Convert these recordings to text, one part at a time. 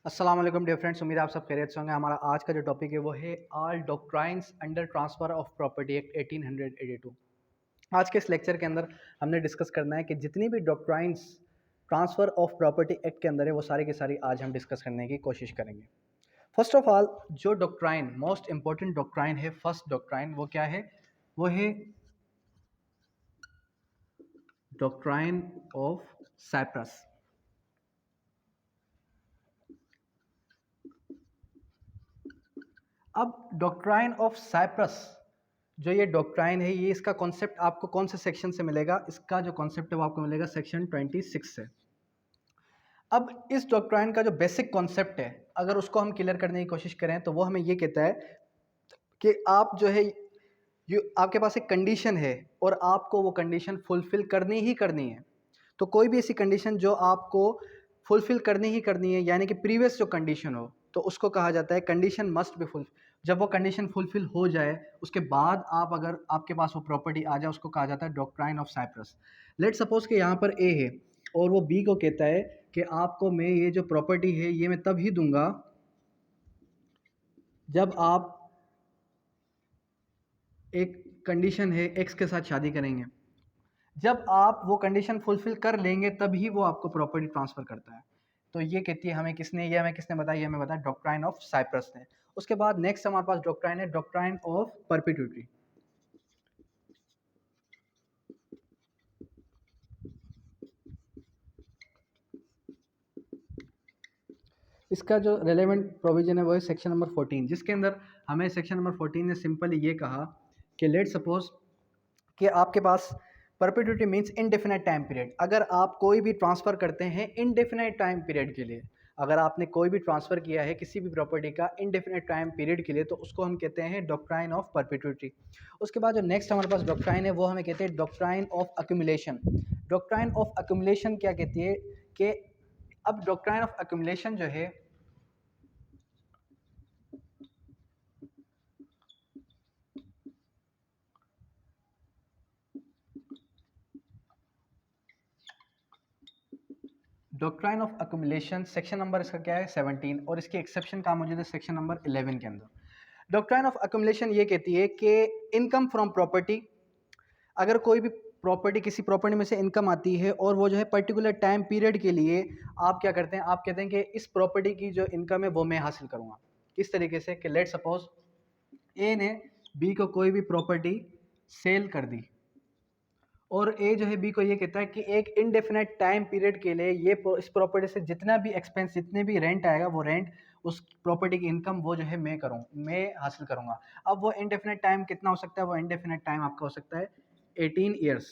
अस्सलाम वालेकुम dear friends, उम्मीद है आप सब खैरियत से होंगे। हमारा आज का जो टॉपिक है वो है all doctrines under transfer of property act 1882। आज के इस लेक्चर के अंदर हमने डिस्कस करना है कि जितनी भी doctrines transfer of property act के अंदर है वो सारी की सारी आज हम डिस्कस करने की कोशिश करेंगे। फर्स्ट ऑफ ऑल, जो डॉक्ट्राइन मोस्ट इंपॉर्टेंट डॉक्ट्राइन है, फर्स्ट डॉक्ट्राइन वो क्या है? वो है डॉक्ट्राइन ऑफ साइप्रस। अब डॉक्ट्राइन ऑफ साइप्रस जो ये डॉक्ट्राइन है, ये इसका कॉन्सेप्ट आपको कौन से सेक्शन से मिलेगा? इसका जो कॉन्सेप्ट है वो आपको मिलेगा सेक्शन 26 से। अब इस डॉक्ट्राइन का जो बेसिक कॉन्सेप्ट है, अगर उसको हम क्लियर करने की कोशिश करें तो वो हमें ये कहता है कि आप जो है आपके पास एक कंडीशन है और आपको वो कंडीशन फुलफिल करनी ही करनी है। तो कोई भी ऐसी कंडीशन जो आपको फुलफिल करनी ही करनी है, यानी कि प्रीवियस जो कंडीशन हो, तो उसको कहा जाता है कंडीशन मस्ट बी फुल। जब वो कंडीशन फुलफिल हो जाए उसके बाद अगर आपके पास वो प्रॉपर्टी आ जाए, उसको कहा जाता है doctrine of cypres. Let suppose कि यहाँ पर ए है और वो बी को कहता है कि आपको मैं ये जो प्रॉपर्टी है ये मैं तब ही दूंगा जब आप एक कंडीशन है एक्स के साथ शादी करेंगे। जब आप वो कंडीशन फुलफिल कर लेंगे तभी वो आपको प्रॉपर्टी ट्रांसफर करता है। तो ये कहती है हमें किसने बताया? ये हमें बताया डॉक्ट्राइन ऑफ साइप्रस ने। उसके बाद नेक्स्ट हमारे पास डॉक्ट्राइन है डॉक्ट्राइन ऑफ परपेचुइटी। इसका जो रेलेवेंट प्रोविजन है वो है सेक्शन नंबर 14, जिसके अंदर हमें सेक्शन नंबर 14 ने सिंपली ये कहा कि लेट सपोज कि आपके पास perpetuity means indefinite time period. अगर आप कोई भी ट्रांसफ़र करते हैं इनडेफिनाइट टाइम पीरियड के लिए, अगर आपने कोई भी ट्रांसफ़र किया है किसी भी प्रॉपर्टी का इनडेफिनाइट टाइम पीरियड के लिए, तो उसको हम कहते हैं डॉक्ट्राइन ऑफ परपेचुइटी। उसके बाद जो नेक्स्ट हमारे पास डॉक्ट्राइन है वो हमें कहते हैं doctrine of accumulation. Doctrine of accumulation क्या कहती है कि अब डॉक्ट्राइन ऑफ अक्यूमुलेशन जो है doctrine of accumulation section number इसका क्या है? 17, और इसकी एक्सेप्शन कहाँ मौजूद है? सेक्शन नंबर 11 के अंदर। डॉक्ट्राइन ऑफ अक्यूमुलेशन ये कहती है कि इनकम फ्रॉम प्रॉपर्टी, अगर कोई भी प्रॉपर्टी किसी प्रॉपर्टी में से इनकम आती है और वो जो है पर्टिकुलर टाइम पीरियड के लिए आप क्या करते हैं? आप कहते हैं कि इस प्रॉपर्टी की जो इनकम है वो मैं हासिल करूँगा। किस तरीके से? कि लेट सपोज ए ने बी को कोई भी प्रॉपर्टी सेल कर दी और ए जो है बी को ये कहता है कि एक इनडेफिनेट टाइम पीरियड के लिए ये इस प्रॉपर्टी से जितना भी एक्सपेंस, जितने भी रेंट आएगा, वो रेंट, उस प्रॉपर्टी की इनकम वो जो है मैं हासिल करूंगा। अब वो इनडेफिनेट टाइम कितना हो सकता है? वो इनडेफिनेट टाइम आपका हो सकता है 18 ईयर्स,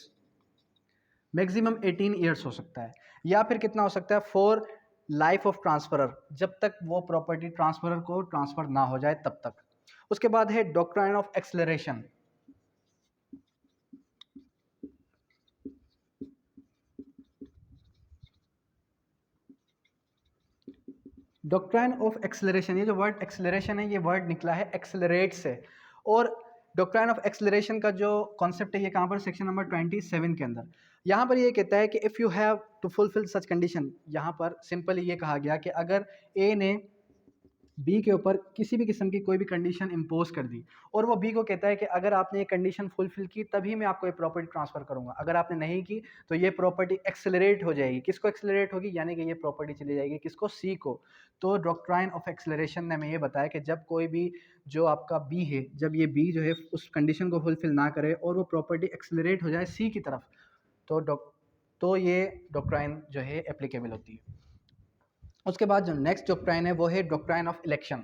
मैक्सिमम 18 ईयर्स हो सकता है। या फिर कितना हो सकता है? फॉर लाइफ ऑफ ट्रांसफरर, जब तक वो प्रॉपर्टी ट्रांसफरर को ट्रांसफर ना हो जाए तब तक। उसके बाद है doctrine of acceleration. Doctrine of acceleration, ये जो वर्ड एक्सेलरेशन है ये वर्ड निकला है एक्सेलरेट से। और डॉक्ट्राइन ऑफ एक्सेलरेशन का जो कॉन्सेप्ट है ये कहाँ पर? सेक्शन नंबर 27 के अंदर। यहाँ पर ये कहता है कि if you have to fulfil such condition, यहाँ पर सिंपली ये कहा गया कि अगर ए ने बी के ऊपर किसी भी किस्म की कोई भी कंडीशन इम्पोज कर दी और वो बी को कहता है कि अगर आपने ये कंडीशन फुलफिल की तभी मैं आपको ये प्रॉपर्टी ट्रांसफर करूंगा, अगर आपने नहीं की तो ये प्रॉपर्टी एक्सेलरेट हो जाएगी। किसको एक्सेलरेट होगी? यानी कि ये प्रॉपर्टी चली जाएगी किसको? सी को। तो डॉक्ट्राइन ऑफ एक्सेलरेशन ने हमें ये बताया कि जब कोई भी जो आपका बी है, जब ये बी जो है उस कंडीशन को फुलफिल ना करे और वो प्रॉपर्टी एक्सेलरेट हो जाए सी की तरफ, तो ये डॉक्ट्राइन जो है एप्लीकेबल होती है। उसके बाद जो नेक्स्ट डॉक्ट्राइन है वो है डॉक्ट्राइन ऑफ इलेक्शन।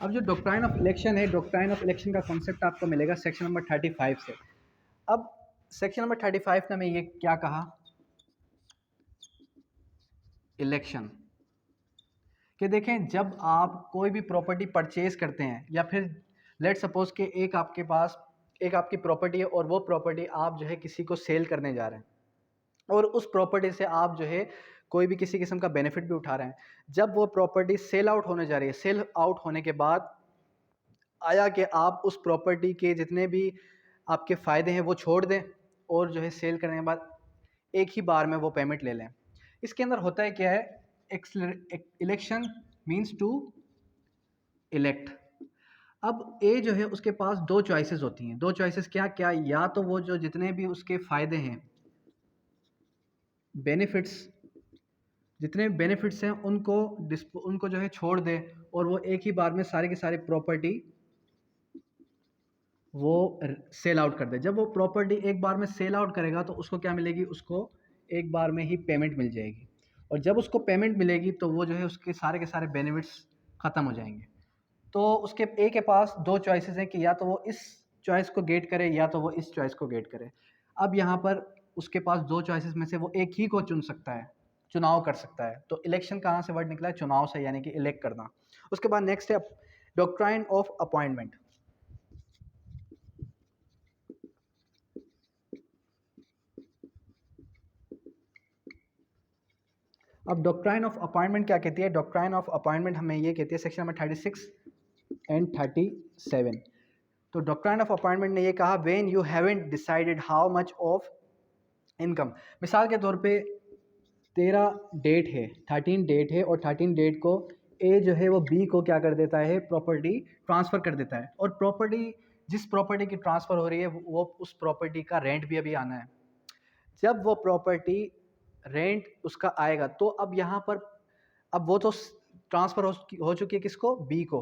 अब जो डॉक्ट्राइन ऑफ इलेक्शन है, डॉक्ट्राइन ऑफ इलेक्शन का कॉन्सेप्ट आपको मिलेगा सेक्शन नंबर 35 से। अब सेक्शन नंबर 35 ने हमें ये क्या कहा? इलेक्शन कि देखें, जब आप कोई भी प्रॉपर्टी परचेज करते हैं या फिर लेट सपोज कि एक आपकी प्रॉपर्टी है और वो प्रॉपर्टी आप जो है किसी को सेल करने जा रहे हैं और उस प्रॉपर्टी से आप जो है कोई भी किसी किस्म का बेनिफिट भी उठा रहे हैं। जब वो प्रॉपर्टी सेल आउट होने जा रही है, सेल आउट होने के बाद आया कि आप उस प्रॉपर्टी के जितने भी आपके फ़ायदे हैं वो छोड़ दें और जो है सेल करने के बाद एक ही बार में वो पेमेंट ले लें। इसके अंदर होता है क्या है, इलेक्शन मीन्स टू इलेक्ट। अब ए जो है उसके पास दो चॉइसेस होती हैं, दो चॉइसेस क्या क्या, या तो वो जो जितने भी उसके फायदे हैं, बेनिफिट्स, जितने बेनिफिट्स हैं उनको जो है छोड़ दे और वो एक ही बार में सारे के सारे प्रॉपर्टी वो सेल आउट कर दे। जब वो प्रॉपर्टी एक बार में सेल आउट करेगा तो उसको क्या मिलेगी, उसको एक बार में ही पेमेंट मिल जाएगी। और जब उसको पेमेंट मिलेगी तो वो जो है उसके सारे के सारे बेनिफिट्स ख़त्म हो जाएंगे। तो उसके ए के पास दो चॉइसेस हैं कि या तो वो इस चॉइस को गेट करे या तो वो इस चॉइस को गेट करे। अब यहाँ पर उसके पास दो चॉइसेस में से वो एक ही को चुन सकता है, चुनाव कर सकता है। तो इलेक्शन कहाँ से वर्ड निकला है, चुनाव से, यानी कि इलेक्ट करना। उसके बाद नेक्स्ट है डॉक्ट्राइन ऑफ अपॉइंटमेंट। अब डॉक्ट्राइन ऑफ अपॉइंटमेंट क्या कहती है, डॉक्ट्राइन ऑफ अपॉइंटमेंट हमें ये कहती है सेक्शन नंबर 36 एंड 37। तो डॉक्ट्राइन ऑफ अपॉइंटमेंट ने ये कहा, when you haven't decided how much of income. मिसाल के तौर पे 13 डेट है और 13 डेट को ए जो है वो बी को क्या कर देता है, प्रॉपर्टी ट्रांसफ़र कर देता है। और प्रॉपर्टी, जिस प्रॉपर्टी की ट्रांसफ़र हो रही है वो उस प्रॉपर्टी का रेंट भी अभी आना है। जब वो प्रॉपर्टी रेंट उसका आएगा तो अब यहाँ पर, अब वो तो ट्रांसफ़र हो चुकी है किसको, बी को।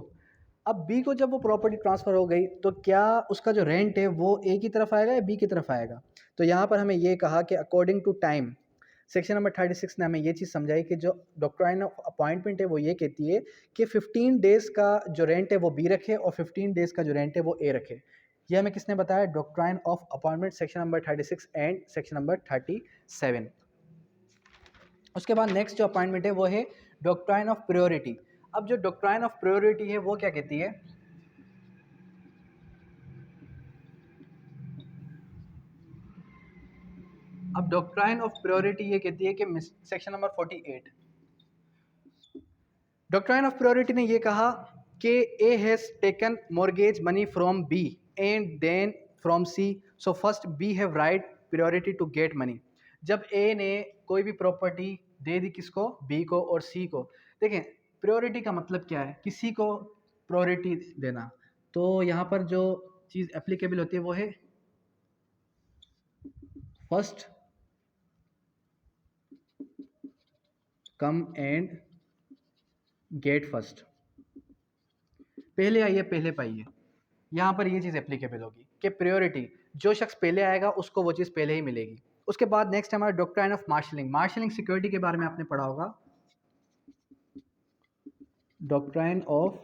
अब बी को जब वो प्रॉपर्टी ट्रांसफ़र हो गई तो क्या उसका जो रेंट है वो ए की तरफ आएगा या बी की तरफ आएगा। तो यहाँ पर हमें ये कहा कि according to time, section number 36 ने हमें ये चीज़ समझाई कि जो डॉक्ट्राइन ऑफ अपॉइंटमेंट है वो ये कहती है कि 15 डेज़ का जो रेंट है वो बी रखे और 15 डेज़ का जो रेंट है वो ए रखे। ये हमें किसने बताया, doctrine of appointment, section number 36 and section number 37। उसके बाद नेक्स्ट जो अपॉइंटमेंट है वो है डॉक्ट्राइन ऑफ प्रायोरिटी। अब जो डॉक्ट्राइन ऑफ प्रायोरिटी है वो क्या कहती है, अब डॉक्ट्राइन ऑफ प्रायोरिटी ये कहती है कि section number 48, doctrine of priority ने ये कहा कि A has taken mortgage money from B and then from C, so first B have right priority to get money. जब ए ने कोई भी प्रॉपर्टी दे दी किसको, बी को और सी को। देखें प्रायोरिटी का मतलब क्या है, किसी को प्रायोरिटी देना। तो यहाँ पर जो चीज़ एप्लीकेबल होती है वो है first come and get first, पहले आइए पहले पाइए। यहाँ पर ये चीज़ एप्लीकेबल होगी कि प्रायोरिटी, जो शख्स पहले आएगा उसको वो चीज़ पहले ही मिलेगी। उसके बाद नेक्स्ट हमारा doctrine of marshalling. Marshalling security के बारे में आपने पढ़ा होगा, डॉक्ट्राइन ऑफ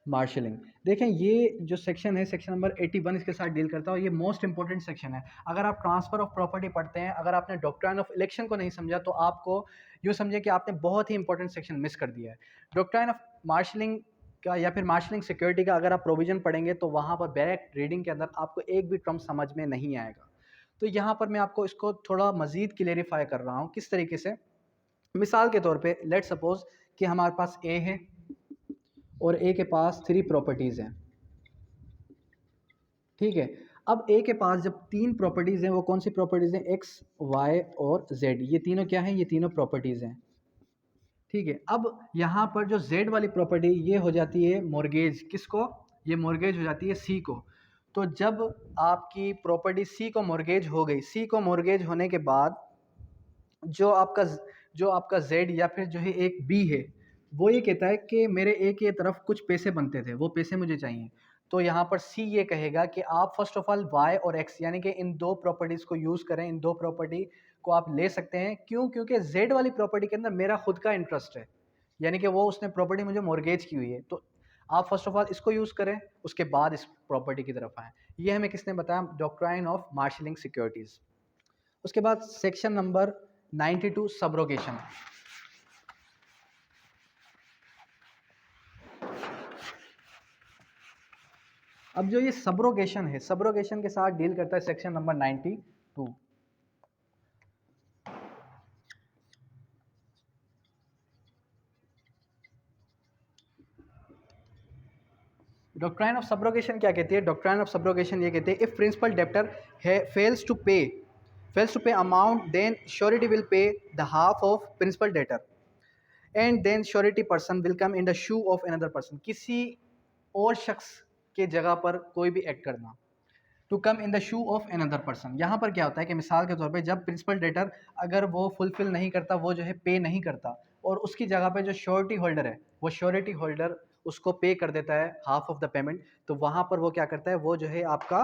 मार्शलिंग। देखें ये जो सेक्शन है सेक्शन नंबर 81 इसके साथ डील करता है और ये मोस्ट इंपॉर्टेंट सेक्शन है। अगर आप ट्रांसफ़र ऑफ प्रॉपर्टी पढ़ते हैं, अगर आपने डॉक्ट्राइन ऑफ इलेक्शन को नहीं समझा तो आपको यूँ समझे कि आपने बहुत ही इंपॉर्टेंट सेक्शन मिस कर दिया है। डॉक्ट्राइन ऑफ मार्शलिंग का या फिर मार्शलिंग सिक्योरिटी का अगर आप प्रोविज़न पढ़ेंगे तो वहाँ पर डायरेक्ट रीडिंग के अंदर आपको एक भी टर्म समझ में नहीं आएगा। तो यहाँ पर मैं आपको इसको थोड़ा मज़ीद क्लेरिफाई कर रहा हूँ, किस तरीके से। मिसाल के तौर पे लेट सपोज़ कि हमारे पास ए है और ए के पास 3 प्रॉपर्टीज़ हैं, ठीक है। अब ए के पास जब 3 प्रॉपर्टीज़ हैं, वो कौन सी प्रॉपर्टीज़ हैं, एक्स, वाई और जेड। ये तीनों क्या हैं, ये तीनों प्रॉपर्टीज़ हैं, ठीक है। अब यहाँ पर जो जेड वाली प्रॉपर्टी ये हो जाती है मॉर्गेज, किसको, ये मॉर्गेज हो जाती है सी को। तो जब आपकी प्रॉपर्टी सी को मॉर्गेज हो गई, सी को मॉर्गेज होने के बाद जो आपका जेड या फिर जो है एक बी है, वो ये कहता है कि मेरे ए की तरफ कुछ पैसे बनते थे, वो पैसे मुझे चाहिए। तो यहाँ पर सी ये कहेगा कि आप फर्स्ट ऑफ ऑल वाई और एक्स यानी कि इन दो प्रॉपर्टीज़ को यूज़ करें, इन दो प्रॉपर्टी को आप ले सकते हैं। क्यों, क्योंकि जेड वाली प्रॉपर्टी के अंदर मेरा खुद का इंटरेस्ट है, यानी कि वो उसने प्रॉपर्टी मुझे मॉर्गेज की हुई है। तो आप फर्स्ट ऑफ ऑल इसको यूज़ करें, उसके बाद इस प्रॉपर्टी की तरफ आएँ। ये हमें किसने बताया, डॉक्ट्राइन ऑफ मार्शलिंग सिक्योरिटीज़। उसके बाद सेक्शन नंबर 92 सबरोगेशन। अब जो ये सबरोगेशन है, सबरोगेशन के साथ डील करता है section number 92। Doctrine of subrogation क्या कहती है, डॉक्ट्राइन ऑफ सबरोगेशन ये कहती है if principal debtor fails to pay fails to pay amount, then surety will pay the half of principal debtor, and then surety person will come in the shoe of another person. किसी और शख्स के जगह पर कोई भी act करना, to come in the shoe of another person. यहाँ पर क्या होता है कि मिसाल के तौर पे जब प्रिंसिपल डेटर अगर वो फुलफिल नहीं करता, वो जो है पे नहीं करता, और उसकी जगह पे जो श्योरिटी होल्डर है वो श्योरिटी होल्डर उसको पे कर देता है हाफ ऑफ द पेमेंट, तो वहाँ पर वो क्या करता है, वो जो है आपका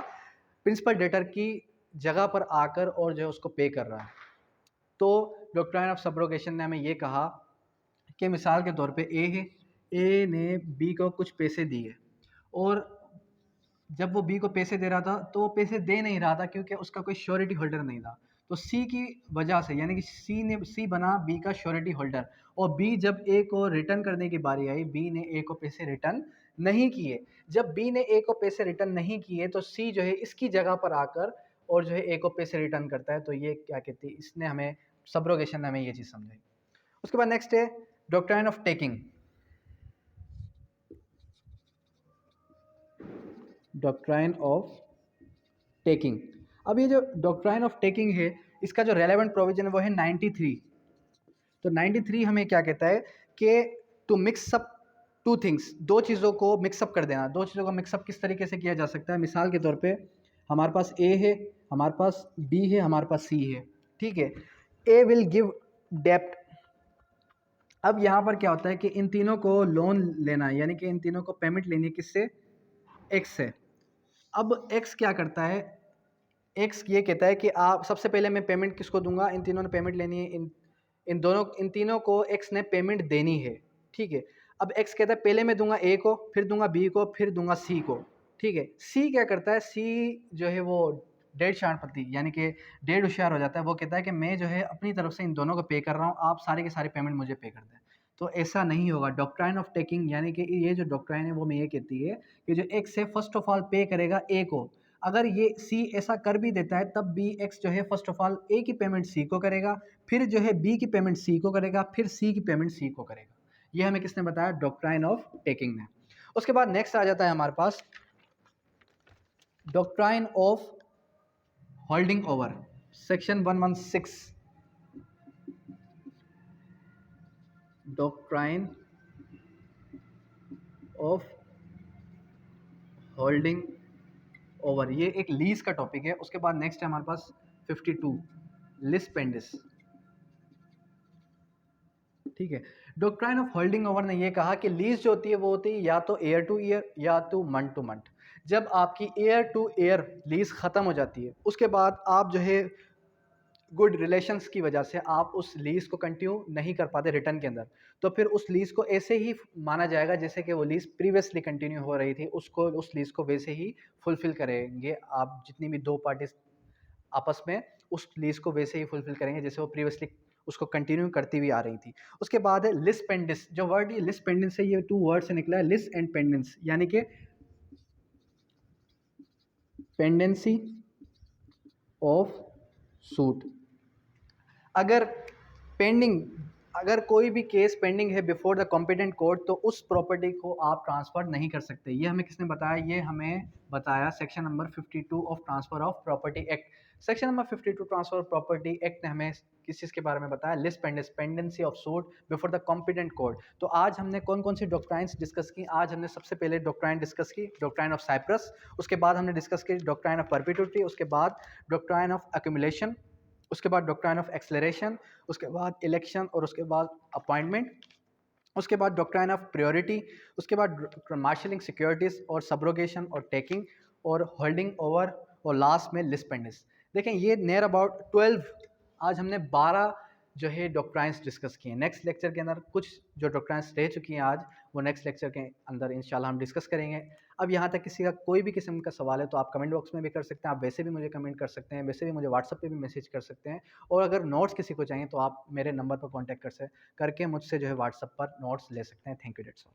प्रिंसिपल डेटर की जगह पर आकर और जो है उसको पे कर रहा है। तो डॉक्ट्राइन ऑफ सब्रोगेशन ने हमें ये कहा कि मिसाल के तौर पे ए है, ए ने बी को कुछ पैसे दिए, और जब वो बी को पैसे दे रहा था तो वो पैसे दे नहीं रहा था क्योंकि उसका कोई श्योरिटी होल्डर नहीं था। तो सी की वजह से, यानी कि सी बना बी का श्योरिटी होल्डर, और बी जब ए को रिटर्न करने की बारी आई, बी ने ए को पैसे रिटर्न नहीं किए। जब बी ने ए को पैसे रिटर्न नहीं किए तो सी जो है इसकी जगह पर आकर और जो है ए को पैसे रिटर्न करता है। तो ये क्या कहती है, इसने हमें सब्रोगेशन ने हमें ये चीज़ समझाई। उसके बाद नेक्स्ट है doctrine of taking. Doctrine of taking. अब ये जो डॉक्ट्राइन ऑफ टेकिंग है, इसका जो रेलेवेंट प्रोविजन है वो है 93। तो 93 हमें क्या कहता है कि to mix up two things, दो चीज़ों को मिक्सअप कर देना। दो चीज़ों को मिक्सअप किस तरीके से किया जा सकता है, मिसाल के तौर पे हमारे पास ए है, हमारे पास बी है, हमारे पास सी है, ठीक है। ए विल गिव डेप्ट। अब यहाँ पर क्या होता है कि इन तीनों को लोन लेना है, यानी कि इन तीनों को पेमेंट लेनी है, किससे, एक्स से। अब एक्स क्या करता है, एक्स ये कहता है कि आप सबसे पहले मैं पेमेंट किसको दूंगा, इन तीनों ने पेमेंट लेनी है, इन तीनों को एक्स ने पेमेंट देनी है, ठीक है। अब एक्स कहता है पहले मैं दूंगा ए को, फिर दूंगा बी को, फिर दूंगा सी को, ठीक है। सी क्या करता है, सी जो है वो डेढ़ शाणपति, यानी कि डेढ़ होशियार हो जाता है। वो कहता है कि मैं जो है अपनी तरफ से इन दोनों को पे कर रहा हूँ, आप सारी की सारी पेमेंट मुझे पे कर दें। तो ऐसा नहीं होगा। डॉक्ट्राइन ऑफ टेकिंग, यानी कि ये जो डॉक्ट्राइन है वो मैं ये कहती है कि जो एक्स है फर्स्ट ऑफ ऑल पे करेगा ए को। अगर ये सी ऐसा कर भी देता है तब भी एक्स जो है फर्स्ट ऑफ ऑल ए की पेमेंट सी को करेगा, फिर जो है बी की पेमेंट सी को करेगा, फिर सी की पेमेंट सी को करेगा। ये हमें किसने बताया, डॉक्ट्राइन ऑफ टेकिंग ने। उसके बाद नेक्स्ट आ जाता है हमारे पास doctrine of holding over, section 116। Doctrine of holding over, ये एक लीज का टॉपिक है। उसके बाद नेक्स्ट है हमारे पास 52 लिस पेंडिस, ठीक है। डॉक्ट्राइन ऑफ होल्डिंग ओवर ने ये कहा कि लीज जो होती है वो होती है या तो ईयर टू ईयर या तो मंथ टू मंथ। जब आपकी ईयर टू ईयर लीज ख़त्म हो जाती है, उसके बाद आप जो है गुड रिलेशंस की वजह से आप उस लीज को कंटिन्यू नहीं कर पाते रिटर्न के अंदर, तो फिर उस लीज को ऐसे ही माना जाएगा जैसे कि वो लीज प्रीवियसली कंटिन्यू हो रही थी, उसको उस लीज को वैसे ही फुलफिल करेंगे आप। जितनी भी दो पार्टीज आपस में उस लीज को वैसे ही फुलफिल करेंगे जैसे वो प्रीवियसली उसको कंटिन्यू करती हुई आ रही थी। उसके बाद है लिस पेंडेंस। जो वर्ड ये लिस पेंडेंस है, ये 2 वर्ड से निकला है, लिस एंड पेंडेंस, यानी कि पेंडेंसी ऑफ सूट। अगर पेंडिंग, अगर कोई भी केस पेंडिंग है बिफोर द कॉम्पिटेंट कोर्ट, तो उस प्रॉपर्टी को आप ट्रांसफर नहीं कर सकते। ये हमें किसने बताया, ये हमें बताया section number 52 of transfer of property act. Section number 52 transfer of property act ने हमें किस चीज़ के बारे में बताया, list pendens, pendency of suit before the competent court. तो आज हमने कौन कौन सी डॉक्ट्राइन्स डिस्कस की, आज हमने सबसे पहले डॉक्ट्राइन डिस्कस की, डॉक्ट्राइन ऑफ साइप्रस। उसके बाद हमने डिस्कस की डॉक्ट्राइन ऑफ परपिट्यूटी। उसके बाद डॉक्ट्राइन ऑफ एक्यूमुलेशन। उसके बाद डॉक्ट्राइन ऑफ एक्सेलरेशन। उसके बाद इलेक्शन और उसके बाद अपॉइंटमेंट। उसके बाद डॉक्ट्राइन ऑफ प्रायोरिटी। उसके बाद मार्शलिंग सिक्योरिटीज़ और सब्रोगेशन और टेकिंग और होल्डिंग ओवर, और लास्ट में लिस्ट पेंडेंस। देखें ये नियर अबाउट 12, आज हमने 12 जो है डॉक्ट्राइन्स डिस्कस किए हैं। नेक्स्ट लेक्चर के अंदर कुछ जो डॉक्ट्राइन्स रह चुकी हैं आज, वो नेक्स्ट लेक्चर के अंदर इंशाल्लाह हम डिस्कस करेंगे। अब यहाँ तक किसी का कोई भी किस्म का सवाल है तो आप कमेंट बॉक्स में भी कर सकते हैं, आप वैसे भी मुझे कमेंट कर सकते हैं, वैसे भी मुझे व्हाट्सअप पे भी मैसेज कर सकते हैं। और अगर नोट्स किसी को चाहिए तो आप मेरे नंबर पर कॉन्टैक्ट करके मुझसे जो है व्हाट्सअप पर नोट्स ले सकते हैं। Thank you, that's all.